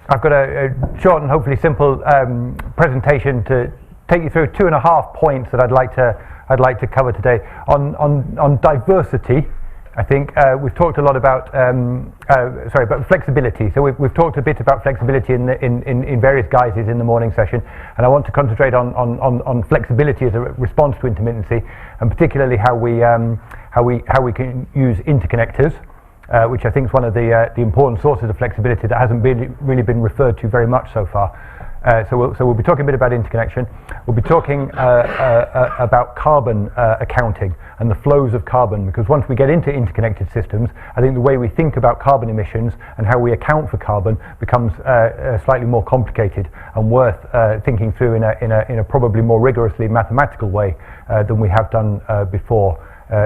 I've got a short and hopefully simple presentation to take you through 2.5 points that I'd like to cover today. On diversity, I think we've talked a lot about about flexibility. So we've talked a bit about flexibility in various guises in the morning session, and I want to concentrate on flexibility as a response to intermittency, and particularly how we can use interconnectors. Which I think is one of the important sources of flexibility that hasn't really been referred to very much so far. So we'll be talking a bit about interconnection. We'll be talking about carbon accounting and the flows of carbon, because once we get into interconnected systems, I think the way we think about carbon emissions and how we account for carbon becomes slightly more complicated and worth thinking through in a probably more rigorously mathematical way than we have done before.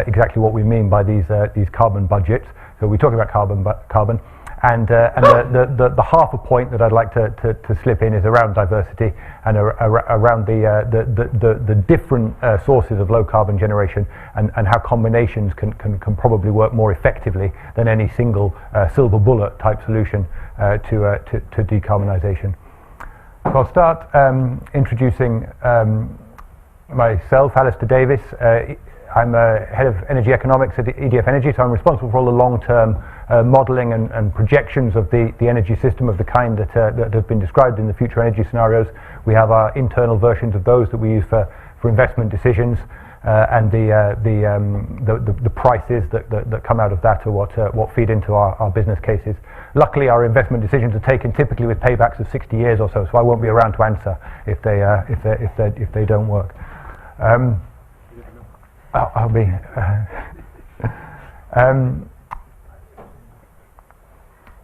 Exactly what we mean by these carbon budgets. So we talk about carbon, and the half a point that I'd like to slip in is around diversity and around the different sources of low carbon generation and how combinations can probably work more effectively than any single silver bullet type solution to decarbonisation. So I'll start introducing myself, Alastair Davies. I'm head of energy economics at EDF Energy, so I'm responsible for all the long-term modelling and projections of the energy system of the kind that have been described in the future energy scenarios. We have our internal versions of those that we use for investment decisions, and the prices that come out of that are what feed into our business cases. Luckily, our investment decisions are taken typically with paybacks of 60 years or so I won't be around to answer if they don't work. I'll be.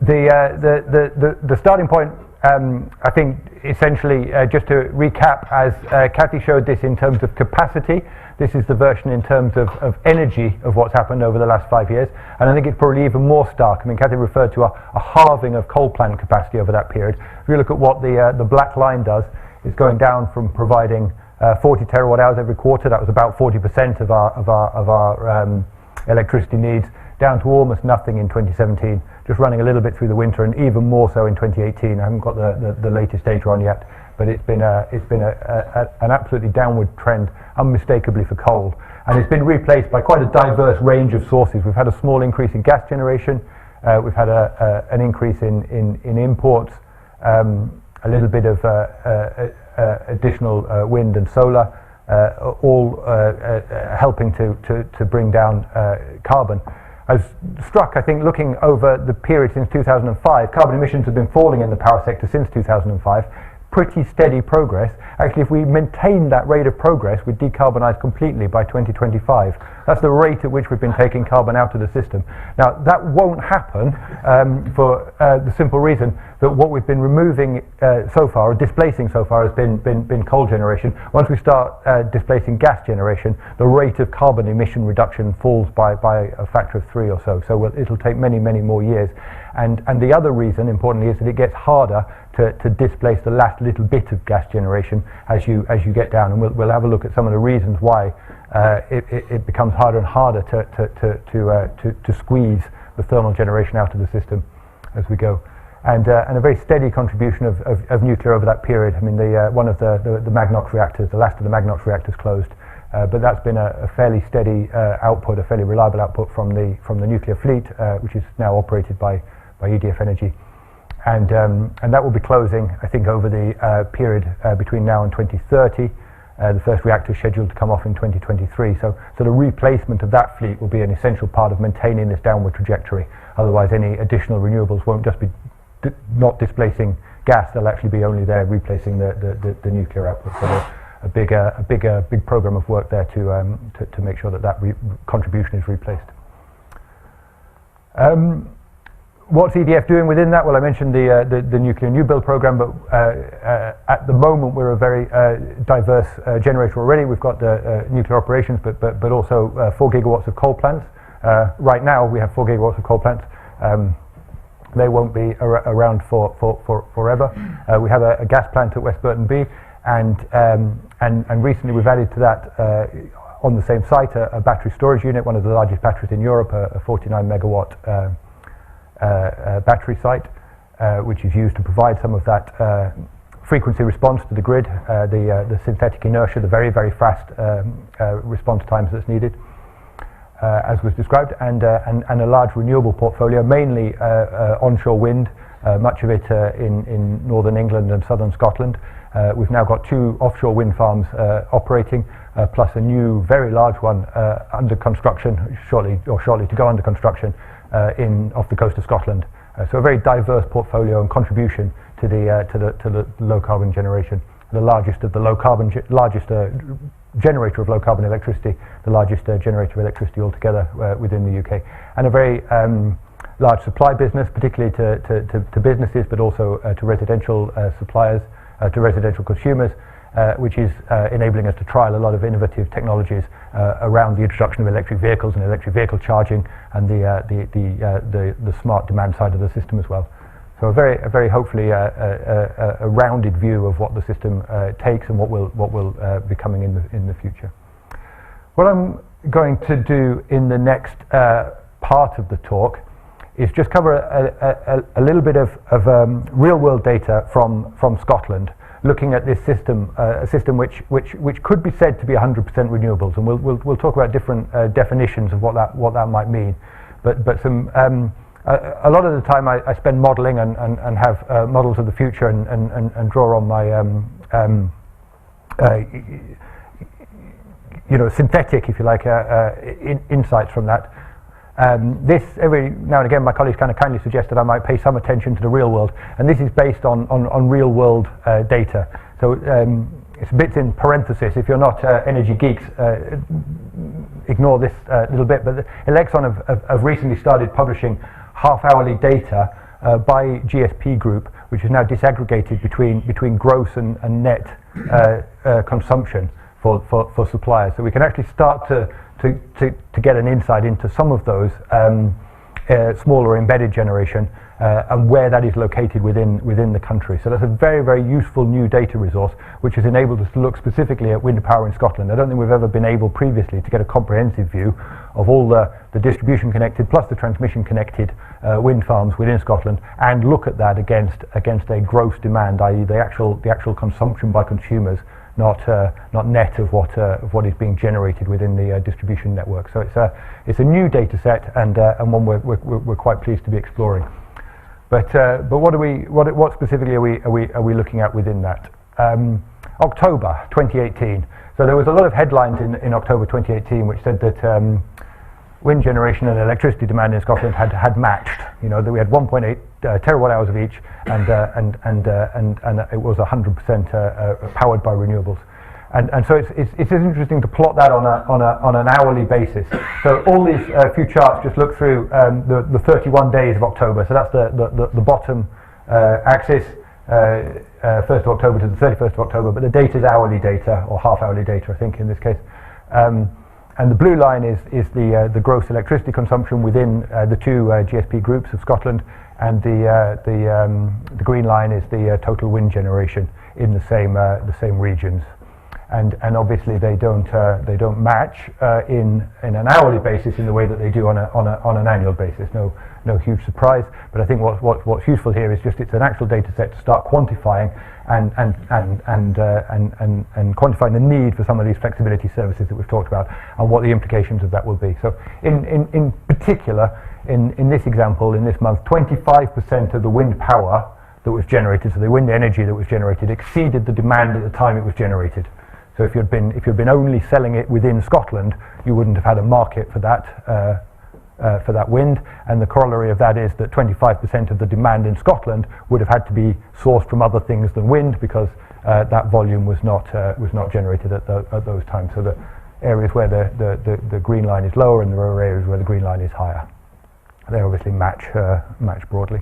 The starting point, I think, essentially, just to recap, as Kathy showed this in terms of capacity, this is the version in terms of energy of what's happened over the last 5 years, and I think it's probably even more stark. I mean, Kathy referred to a halving of coal plant capacity over that period. If you look at what the black line does, it's going down from providing 40 terawatt hours every quarter. That was about 40% of our electricity needs, down to almost nothing in 2017, just running a little bit through the winter, and even more so in 2018. I haven't got the latest data on yet, but it's been an absolutely downward trend, unmistakably for coal, and it's been replaced by quite a diverse range of sources. We've had a small increase in gas generation. We've had an increase in imports, a little bit of additional wind and solar, all helping to bring down carbon. I was struck, I think, looking over the period since 2005, carbon emissions have been falling in the power sector since 2005. Pretty steady progress. Actually, if we maintain that rate of progress, we'd decarbonise completely by 2025. That's the rate at which we've been taking carbon out of the system. Now, that won't happen for the simple reason that what we've been removing so far, or displacing so far, has been coal generation. Once we start displacing gas generation, the rate of carbon emission reduction falls by a factor of 3 or so. So it'll take many, many more years. And the other reason, importantly, is that it gets harder to displace the last little bit of gas generation as you get down, and we'll have a look at some of the reasons why it becomes harder and harder to squeeze the thermal generation out of the system as we go, and a very steady contribution of nuclear over that period. I mean, one of the Magnox reactors, the last of the Magnox reactors, closed, but that's been a fairly steady output, a fairly reliable output from the nuclear fleet, which is now operated by EDF Energy. And that will be closing, I think, over the period between now and 2030. The first reactor is scheduled to come off in 2023. So the replacement of that fleet will be an essential part of maintaining this downward trajectory. Otherwise, any additional renewables won't just be not displacing gas; they'll actually be only there replacing the nuclear output. So a big program of work there to make sure that contribution is replaced. What's EDF doing within that? Well, I mentioned the nuclear new build program, but at the moment we're a very diverse generator already. We've got nuclear operations, but also 4 gigawatts of coal plants. Right now we have 4 gigawatts of coal plants. They won't be around for forever. We have a gas plant at West Burton B, and recently we've added to that on the same site a battery storage unit, one of the largest batteries in Europe, a 49 megawatt battery site, which is used to provide some of that frequency response to the grid, the synthetic inertia, the very, very fast response times that's needed, as was described, and a large renewable portfolio, mainly onshore wind, much of it in northern England and southern Scotland. We've now got 2 offshore wind farms operating, plus a new, very large one under construction, shortly to go under construction off the coast of Scotland. So a very diverse portfolio and contribution to the low carbon generation. The largest of the low carbon, generator of low carbon electricity, the largest generator of electricity altogether within the UK, and a very large supply business, particularly to businesses, but also to residential suppliers, to residential consumers, which is enabling us to trial a lot of innovative technologies around the introduction of electric vehicles and electric vehicle charging, and the smart demand side of the system as well. So a very hopefully a rounded view of what the system takes and what will be coming in the future. What I'm going to do in the next part of the talk is just cover a little bit of real-world data from Scotland, looking at this system, a system which could be said to be 100% renewables, and we'll talk about different definitions of what that might mean. But some a lot of the time I spend modelling and have models of the future and draw on my synthetic, if you like, insights from that. This, every now and again, my colleagues kind of kindly suggest that I might pay some attention to the real world, and this is based on real world data. So it's bits in parenthesis. If you're not energy geeks, ignore this little bit. But Elexon have recently started publishing half-hourly data by GSP Group, which is now disaggregated between gross and net consumption for suppliers. So we can actually start to get an insight into some of those smaller embedded generation and where that is located within the country. So that's a very, very useful new data resource which has enabled us to look specifically at wind power in Scotland. I don't think we've ever been able previously to get a comprehensive view of all the distribution connected plus the transmission connected wind farms within Scotland, and look at that against a gross demand, i.e. the actual consumption by consumers, not net of what is being generated within the distribution network. So it's a new data set and one we're quite pleased to be exploring. But what specifically are we looking at within that? October 2018. So there was a lot of headlines in October 2018 which said that wind generation and electricity demand in Scotland had matched. You know, that we had 1.8 terawatt hours of each, and it was 100% powered by renewables. And so it's interesting to plot that on an hourly basis. So all these few charts just look through the 31 days of October. So that's the bottom axis, 1st of October to the 31st of October. But the data is hourly data, or half-hourly data, I think, in this case. And the blue line is the gross electricity consumption within the 2 GSP groups of Scotland, and the green line is the total wind generation in the same regions. And obviously they don't match in an hourly basis in the way that they do on an annual basis. No huge surprise. But I think what's useful here is just it's an actual data set to start quantifying and quantifying the need for some of these flexibility services that we've talked about and what the implications of that will be. So in particular, in this example, in this month, 25% of the wind power that was generated, so the wind energy that was generated, exceeded the demand at the time it was generated. So if you'd been only selling it within Scotland, you wouldn't have had a market for that wind. And the corollary of that is that 25% of the demand in Scotland would have had to be sourced from other things than wind, because that volume was not generated at those times. So the areas where the green line is lower, and there are areas where the green line is higher. They obviously match broadly.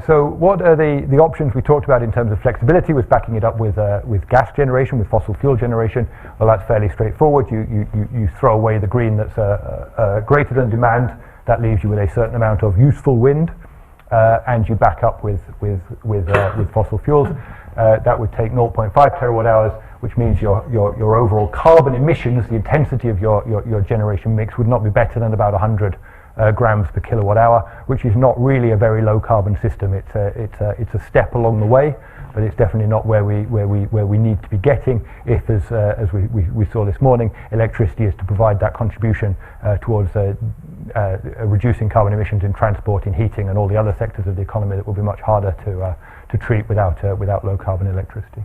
So what are the options we talked about in terms of flexibility? Was backing it up with gas generation, with fossil fuel generation. Well, that's fairly straightforward. You throw away the green that's greater than demand. That leaves you with a certain amount of useful wind, and you back up with fossil fuels. That would take 0.5 terawatt hours, which means your overall carbon emissions, the intensity of your generation mix, would not be better than about 100 grams per kilowatt hour, which is not really a very low carbon system. It's a step along the way, but it's definitely not where we need to be getting if, as we saw this morning, electricity is to provide that contribution towards reducing carbon emissions in transport, in heating, and all the other sectors of the economy that will be much harder to treat without low carbon electricity.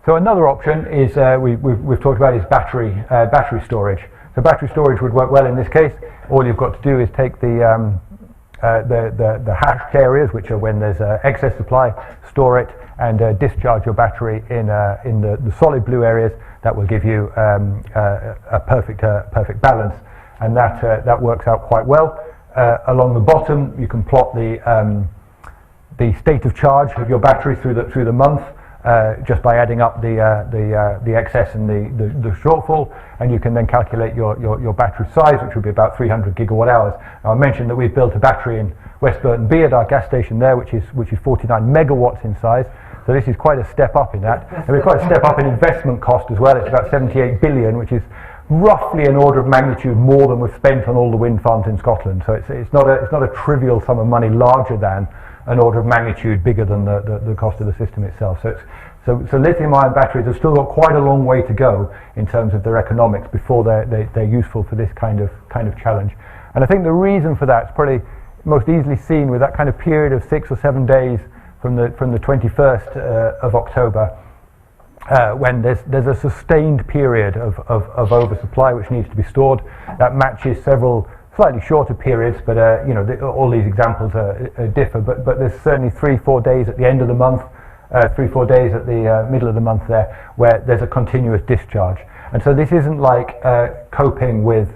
So another option is we've talked about is battery storage. So battery storage would work well in this case. All you've got to do is take the hashed areas, which are when there's excess supply, store it and discharge your battery in the solid blue areas. That will give you a perfect balance, and that works out quite well. Along the bottom, you can plot the state of charge of your battery through the month. Just by adding up the excess and the shortfall, and you can then calculate your battery size, which would be about 300 gigawatt hours. Now, I mentioned that we've built a battery in West Burton B at our gas station there, which is 49 megawatts in size. So this is quite a step up in that, and it's quite a step up in investment cost as well. It's about 78 billion, which is roughly an order of magnitude more than we've spent on all the wind farms in Scotland. So it's not a trivial sum of money, larger than an order of magnitude bigger than the cost of the system itself. So lithium-ion batteries have still got quite a long way to go in terms of their economics before they're useful for this kind of challenge. And I think the reason for that is probably most easily seen with that kind of period of 6 or 7 days from the 21st of October, when there's a sustained period of oversupply which needs to be stored. That matches several slightly shorter periods, but all these examples differ. But there's certainly 3-4 days at the end of the month, 3-4 days at the middle of the month there, where there's a continuous discharge. And so this isn't like coping with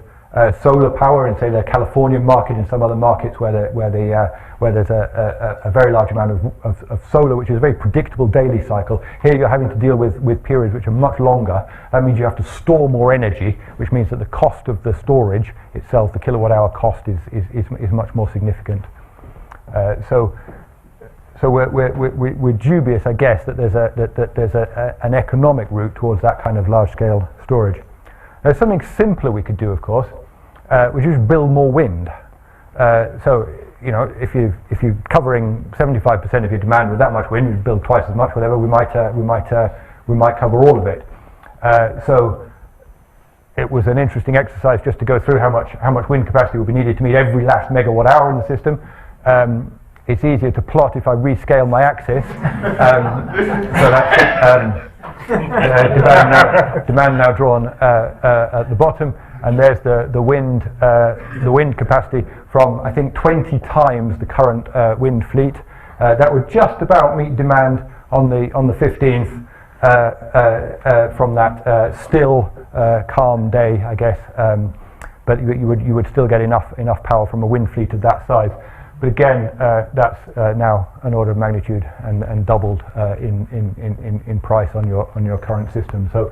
solar power in, say, the Californian market and some other markets where there's a very large amount of solar, which is a very predictable daily cycle. Here you're having to deal with periods which are much longer. That means you have to store more energy, which means that the cost of the storage itself, the kilowatt hour cost, is much more significant. So we're dubious, I guess, that there's an economic route towards that kind of large-scale storage. There's something simpler we could do, of course, which is build more wind. So, if you're covering 75% of your demand with that much wind, you build twice as much, whatever. We might cover all of it. So, it was an interesting exercise just to go through how much wind capacity will be needed to meet every last megawatt hour in the system. It's easier to plot if I rescale my axis. So that's demand now drawn at the bottom, and there's the wind capacity from, I think, 20 times the current wind fleet. That would just about meet demand on the 15th from that still calm day, I guess. But you would still get enough power from a wind fleet of that size. But again, that's now an order of magnitude and doubled in price on your current system. So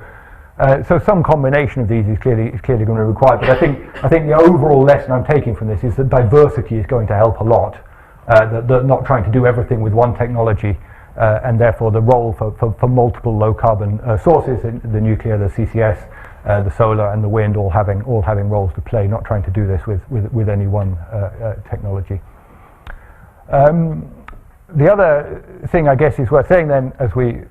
some combination of these is clearly going to be required. But I think the overall lesson I'm taking from this is that diversity is going to help a lot. That not trying to do everything with one technology, and therefore the role for multiple low carbon sources, the nuclear, the CCS, the solar, and the wind, all having roles to play. Not trying to do this with any one technology. The other thing I guess is worth saying then, as we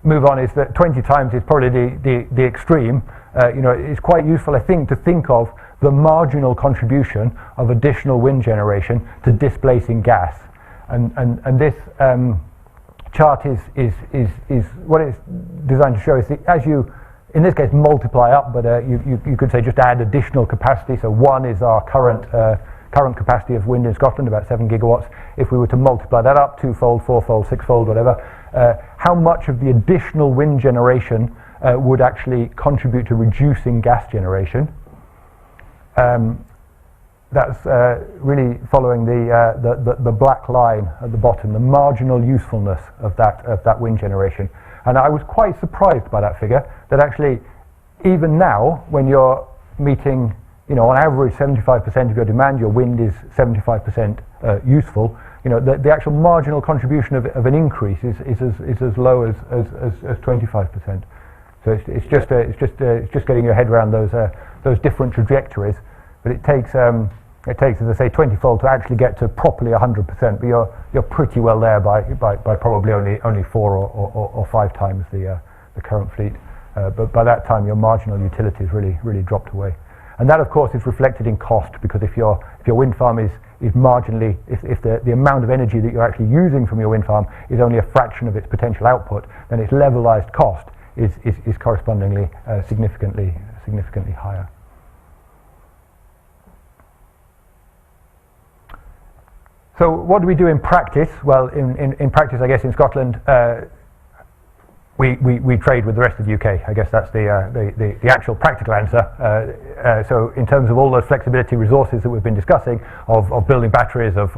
move on, is that 20 times is probably the extreme. It's quite useful, I think, to think of the marginal contribution of additional wind generation to displacing gas, and this chart is what it's designed to show is that as you, in this case, multiply up, but you could say just add additional capacity. So 1 is our current capacity of wind in Scotland, about 7 gigawatts. If we were to multiply that up 2-fold, 4-fold, 6-fold, whatever, how much of the additional wind generation would actually contribute to reducing gas generation? That's really following the black line at the bottom, the marginal usefulness of that wind generation. And I was quite surprised by that figure, that actually even now, when you're meeting, on average 75% of your demand, your wind is 75% useful. The actual marginal contribution of an increase is as low as 25%. So it's just getting your head around those different trajectories. But it takes, as I say, 20-fold to actually get to properly 100%. But you're pretty well there by probably only 4 or 5 times the current fleet. But by that time, your marginal utilities really dropped away. And that, of course, is reflected in cost, because if your wind farm is marginally, if the amount of energy that you're actually using from your wind farm is only a fraction of its potential output, then its levelized cost is correspondingly significantly higher. So what do we do in practice? Well, in practice, I guess in Scotland, we trade with the rest of the UK. I guess that's the actual practical answer. So in terms of all those flexibility resources that we've been discussing, of building batteries, of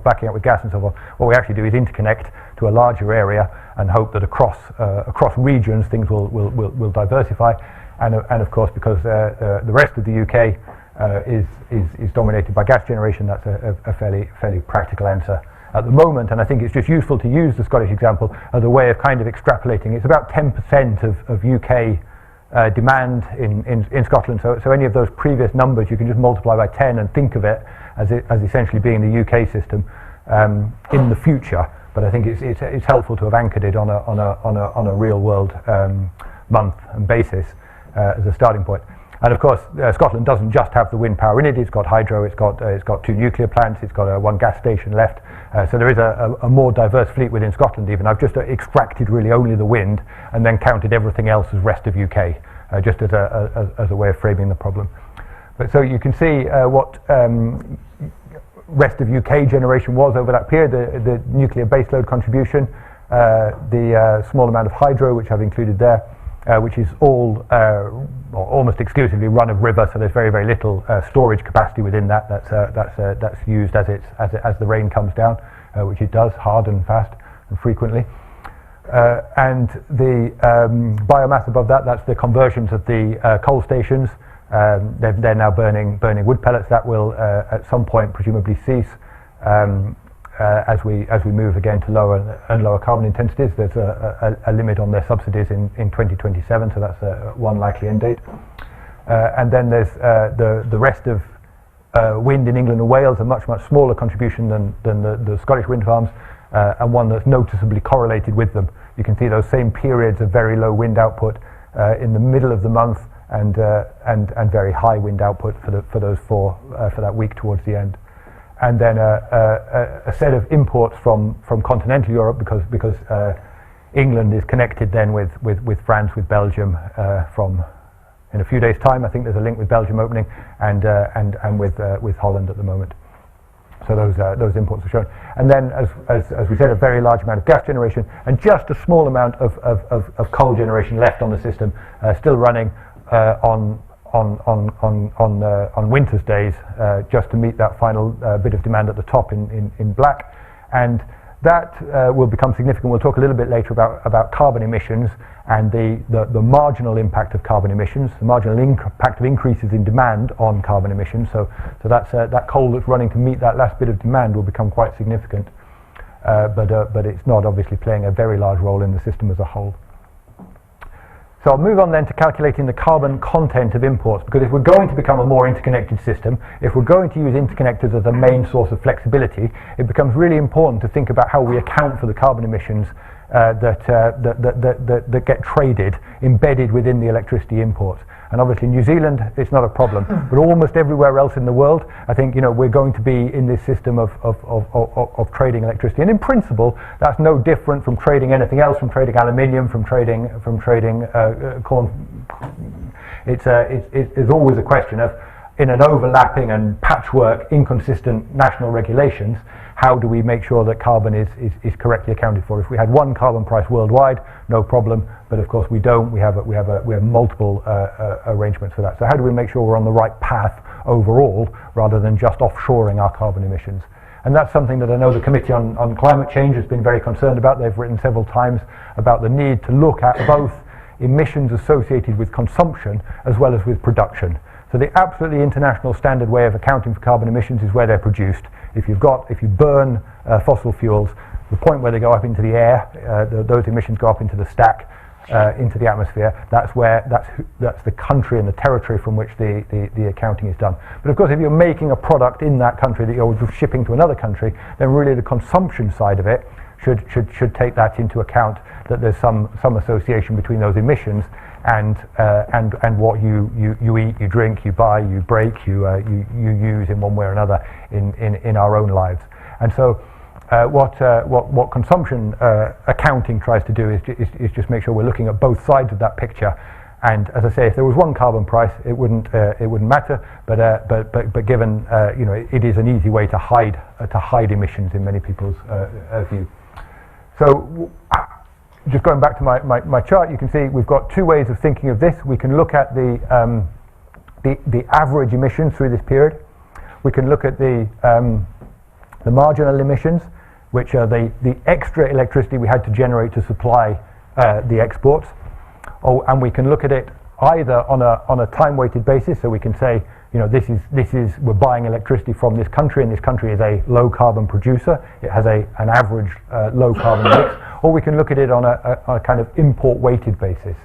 backing up with gas and so forth, what we actually do is interconnect to a larger area and hope that across regions things will diversify. And of course, because the rest of the UK is dominated by gas generation, that's a fairly practical answer at the moment. And I think it's just useful to use the Scottish example as a way of kind of extrapolating. It's about 10% of UK demand in Scotland. So any of those previous numbers you can just multiply by 10 and think of it as essentially being the UK system in the future. But I think it's helpful to have anchored it on a real world month and basis as a starting point. And of course, Scotland doesn't just have the wind power in it. It's got hydro. It's got 2 nuclear plants. It's got 1 gas station left. So there is a more diverse fleet within Scotland. Even I've just extracted really only the wind and then counted everything else as rest of UK, just as a way of framing the problem. But so you can see what rest of UK generation was over that period. The nuclear baseload contribution, the small amount of hydro which I've included there. Which is all almost exclusively run of river, so there's very little storage capacity within that. That's used as the rain comes down, which it does hard and fast and frequently. And the biomass above that's the conversions of the coal stations. They're now burning wood pellets. That will at some point presumably cease. As we move again to lower and lower carbon intensities. There's a limit on their subsidies in 2027, so that's one likely end date. And then there's the rest of wind in England and Wales, a much smaller contribution than the Scottish wind farms, and one that's noticeably correlated with them. You can see those same periods of very low wind output in the middle of the month, and very high wind output for those 4 for that week towards the end. And then a set of imports from continental Europe, because England is connected then with France, with Belgium in a few days' time. I think there's a link with Belgium opening, and with Holland at the moment. So those imports are shown. And then, as we said, a very large amount of gas generation and just a small amount of coal generation left on the system, still running on winter's days, just to meet that final bit of demand at the top in black. And that will become significant. We'll talk a little bit later about carbon emissions and the marginal impact of carbon emissions, the marginal impact of increases in demand on carbon emissions. So that's that coal that's running to meet that last bit of demand will become quite significant. But it's not obviously playing a very large role in the system as a whole. So I'll move on then to calculating the carbon content of imports, because if we're going to become a more interconnected system, if we're going to use interconnectors as a main source of flexibility, it becomes really important to think about how we account for the carbon emissions that get traded, embedded within the electricity imports. And obviously New Zealand, it's not a problem, but almost everywhere else in the world, I think we're going to be in this system of trading electricity. And in principle, that's no different from trading anything else, from trading aluminium, from trading corn. It's always a question of, in an overlapping and patchwork, inconsistent national regulations, how do we make sure that carbon is correctly accounted for? If we had one carbon price worldwide, no problem. But of course we don't. We have multiple arrangements for that. So how do we make sure we're on the right path overall, rather than just offshoring our carbon emissions? And that's something that I know the Committee on Climate Change has been very concerned about. They've written several times about the need to look at both emissions associated with consumption as well as with production. So the absolutely international standard way of accounting for carbon emissions is where they're produced. If you burn fossil fuels, the point where they go up into the air, those emissions go up into the stack, into the atmosphere, that's the country and the territory from which the accounting is done. But of course, if you're making a product in that country that you're shipping to another country, then really the consumption side of it should take that into account, that there's some association between those emissions and what you eat, you drink, you buy, you break, you use in one way or another in our own lives. And so what consumption accounting tries to do is just make sure we're looking at both sides of that picture. And as I say, if there was one carbon price, it wouldn't matter. But given it is an easy way to hide emissions in many people's view. So just going back to my chart, you can see we've got two ways of thinking of this. We can look at the average emissions through this period. We can look at the marginal emissions, which are the extra electricity we had to generate to supply the exports. And we can look at it either on a time-weighted basis, so we can say, this is we're buying electricity from this country, and this country is a low-carbon producer. It has an average low-carbon mix. Or we can look at it on a kind of import-weighted basis.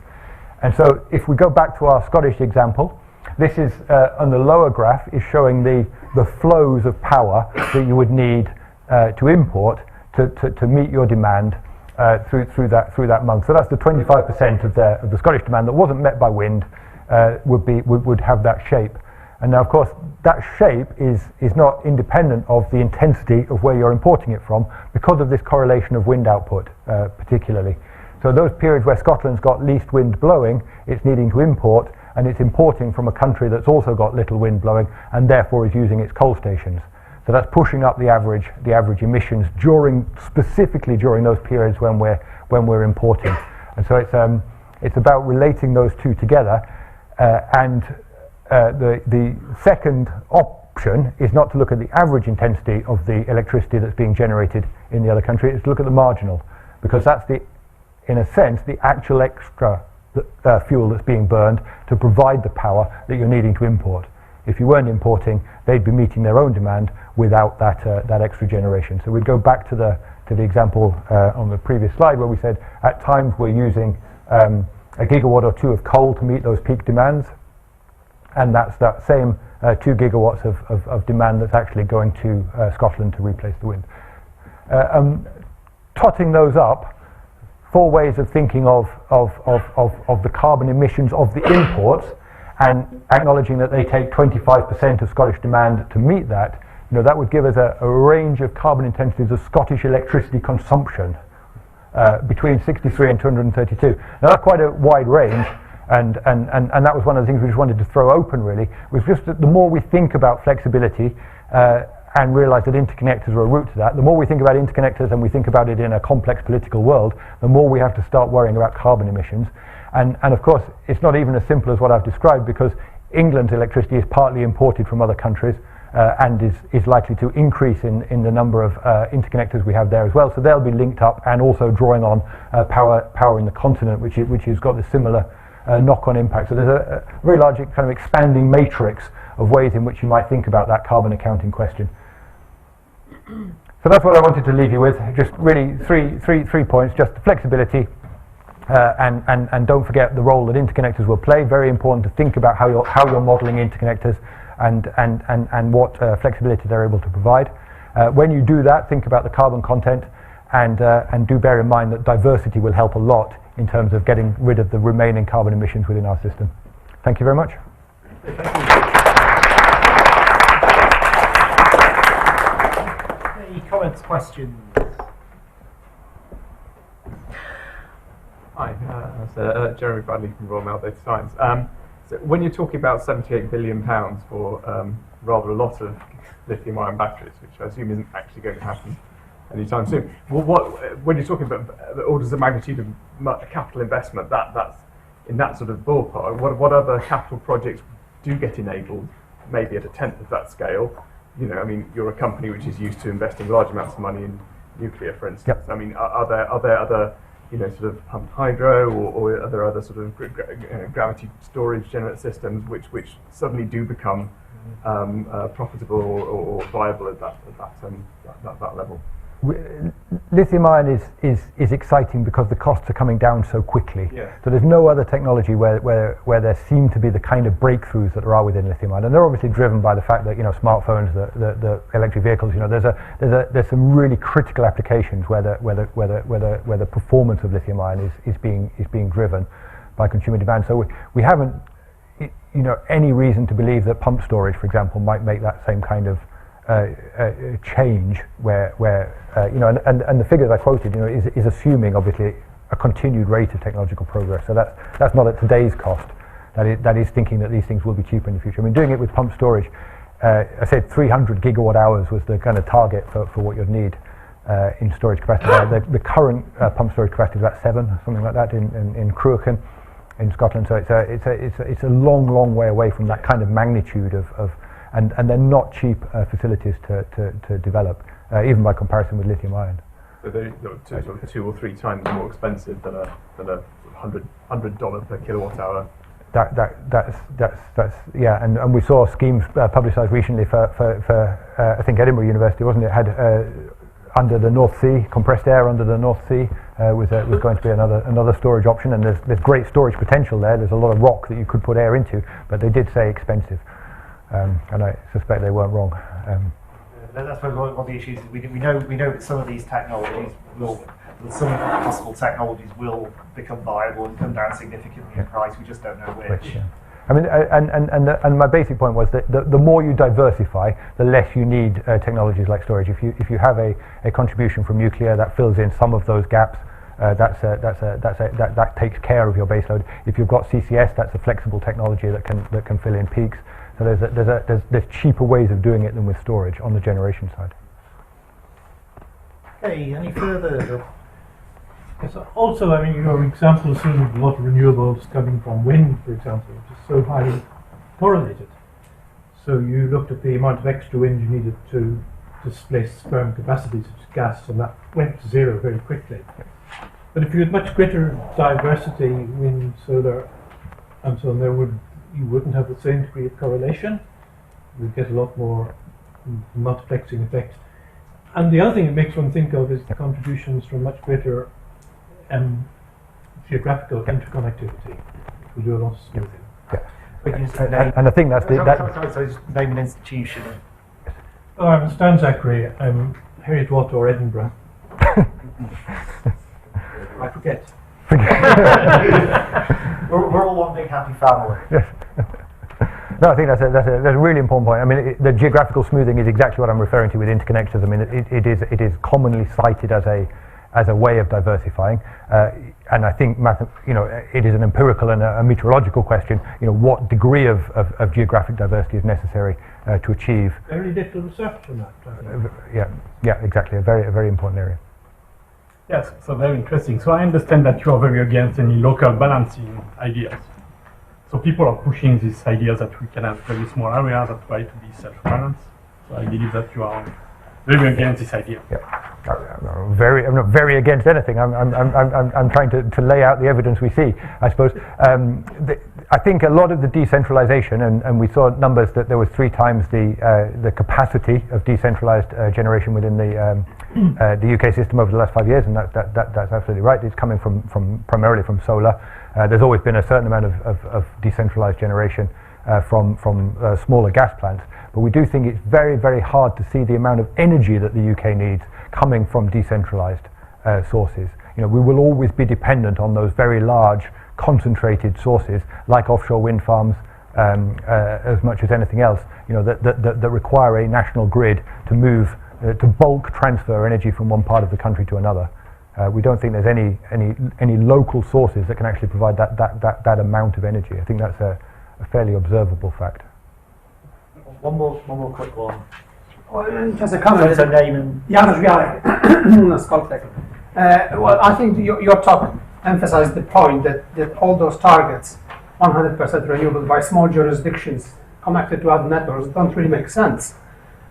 And so if we go back to our Scottish example, this is on the lower graph is showing the flows of power that you would need to import to meet your demand through that month. So that's the 25% of the Scottish demand that wasn't met by wind would have that shape. And now, of course, that shape is not independent of the intensity of where you're importing it from, because of this correlation of wind output, particularly. So those periods where Scotland's got least wind blowing, it's needing to import, and it's importing from a country that's also got little wind blowing, and therefore is using its coal stations. So that's pushing up the average emissions specifically during those periods when we're importing. And so it's about relating those two together, and the second option is not to look at the average intensity of the electricity that's being generated in the other country. It's to look at the marginal, because that's in a sense, the actual extra fuel that's being burned to provide the power that you're needing to import. If you weren't importing, they'd be meeting their own demand without that extra generation. So we'd go back to the example on the previous slide, where we said at times we're using a gigawatt or two of coal to meet those peak demands, and that's that same 2 gigawatts of demand that's actually going to Scotland to replace the wind. Totting those up, 4 ways of thinking of the carbon emissions of the imports, and acknowledging that they take 25% of Scottish demand to meet that, that would give us a range of carbon intensities of Scottish electricity consumption between 63 and 232. Now that's quite a wide range, and that was one of the things we just wanted to throw open, really, was just that the more we think about flexibility and realise that interconnectors are a route to that, the more we think about interconnectors and we think about it in a complex political world, the more we have to start worrying about carbon emissions. And of course, it's not even as simple as what I've described, because England's electricity is partly imported from other countries and is likely to increase in the number of interconnectors we have there as well. So they'll be linked up and also drawing on power in the continent, which has got the similar knock-on impact. So there's a very large kind of expanding matrix of ways in which you might think about that carbon accounting question. So that's what I wanted to leave you with. Just really three points: just the flexibility. And don't forget the role that interconnectors will play. Very important to think about how you're modelling interconnectors and what flexibility they're able to provide. When you do that, think about the carbon content, and do bear in mind that diversity will help a lot in terms of getting rid of the remaining carbon emissions within our system. Thank you very much. Any comments, questions? Hi, Jeremy Bradley from Royal Mail Data Science. So when you're talking about £78 billion for rather a lot of lithium-ion batteries, which I assume isn't actually going to happen anytime soon, when you're talking about the orders of magnitude of capital investment, that's in that sort of ballpark, what other capital projects do get enabled, maybe at a tenth of that scale? You're a company which is used to investing large amounts of money in nuclear, for instance. Yep. I mean, are there other sort of pumped hydro, or are there other sort of gravity storage generator systems which suddenly do become profitable or viable at that level? lithium ion is exciting because the costs are coming down so quickly. Yeah. So there's no other technology where there seem to be the kind of breakthroughs that there are within lithium ion, and they're obviously driven by the fact that smartphones, the electric vehicles, there's some really critical applications where the performance of lithium ion is being driven by consumer demand. So we haven't any reason to believe that pump storage, for example, might make that same kind of change where and the figures I quoted is assuming obviously a continued rate of technological progress. So that's not at today's cost. That is thinking that these things will be cheaper in the future. I mean, doing it with pump storage, I said 300 gigawatt hours was the kind of target for what you'd need in storage capacity. The current pump storage capacity is about 7, something like that in Cruachan in Scotland. So it's a long way away from that kind of magnitude of and they're not cheap facilities to develop, even by comparison with lithium ion. So they're sort of 2 or 3 times more expensive than a $100 per kilowatt hour. That's yeah, and we saw schemes publicised recently for I think Edinburgh University, wasn't it? Had under the North Sea, compressed air under the North Sea was going to be another storage option, and there's great storage potential there. There's a lot of rock that you could put air into, but they did say expensive, and I suspect they weren't wrong. That's one of the issues. We know that some of these technologies some possible technologies will become viable and come down significantly in price. We just don't know which. Yeah. I mean, and my basic point was that the more you diversify, the less you need technologies like storage. If you have a contribution from nuclear that fills in some of those gaps, that takes care of your baseload. If you've got CCS, that's a flexible technology that can fill in peaks. So there's cheaper ways of doing it than with storage on the generation side. Okay, any further? Yes, also, I mean, your example assumed a lot of renewables coming from wind, for example, which is so highly correlated. So you looked at the amount of extra wind you needed to displace firm capacity, such as gas, and that went to zero very quickly. But if you had much greater diversity, wind, solar, and so on, you wouldn't have the same degree of correlation. You'd get a lot more multiplexing effect. And the other thing it makes one think of is the contributions from much greater geographical interconnectivity. We do a lot of smoothing. Yeah. And I think that's Sorry, name an institution. Oh, I'm Stan Zachary. I'm Harriet Watt or Edinburgh. I forget. We're all one big happy family. Yes. No, I think that's a really important point. I mean, the geographical smoothing is exactly what I'm referring to with interconnectors. I mean, it is commonly cited as a way of diversifying, and I think it is an empirical and a meteorological question. What degree of geographic diversity is necessary to achieve? Very little research on that. Yeah, exactly. A very important area. Yes, so very interesting. So I understand that you are very against any local balancing ideas. So people are pushing these ideas that we can have very small areas that try to be self-balanced. So I believe that you are very against this idea. Yeah. I'm not very against anything. I'm trying to lay out the evidence we see, I suppose. I think a lot of the decentralization, and we saw numbers that there was 3 times the capacity of decentralized generation within the UK system over the last 5 years, and that's absolutely right. It's coming from primarily from solar. There's always been a certain amount of decentralized generation from smaller gas plants, but we do think it's very hard to see the amount of energy that the UK needs coming from decentralized sources. We will always be dependent on those very large concentrated sources like offshore wind farms as much as anything else, that require a national grid to move to bulk transfer energy from one part of the country to another. We don't think there's any local sources that can actually provide that amount of energy. I think that's a fairly observable fact. One more quick one. Well, just a comment. What's her name? And Janusz Wiarek, Skoltek. Well, I think your talk emphasized the point that all those targets, 100% renewable by small jurisdictions connected to other networks, don't really make sense.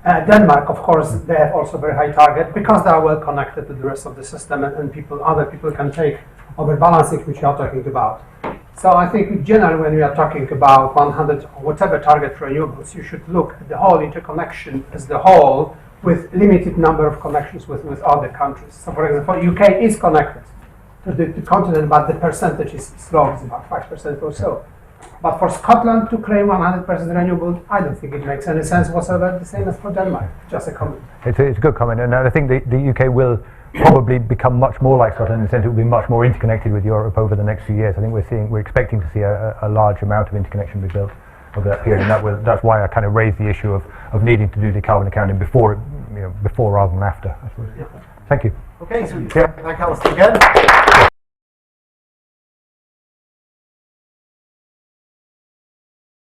Denmark, of course, they have also very high target because they are well connected to the rest of the system, and other people can take over balancing, which you are talking about. So I think in general, when we are talking about 100 or whatever target for renewables, you should look at the whole interconnection as the whole with limited number of connections with other countries. So, for example, UK is connected to the continent, but the percentage is low, it's about 5% or so. But for Scotland to claim 100% renewable, I don't think it makes any sense whatsoever. The same as for Denmark. Just a comment. It's a good comment, and I think the UK will probably become much more like Scotland in the sense it will be much more interconnected with Europe over the next few years. I think we're expecting to see a large amount of interconnection be built over that period, and that's why I kind of raised the issue of needing to do the carbon accounting before rather than after, I suppose. Yeah. Thank you. Okay, so thank Alastair again.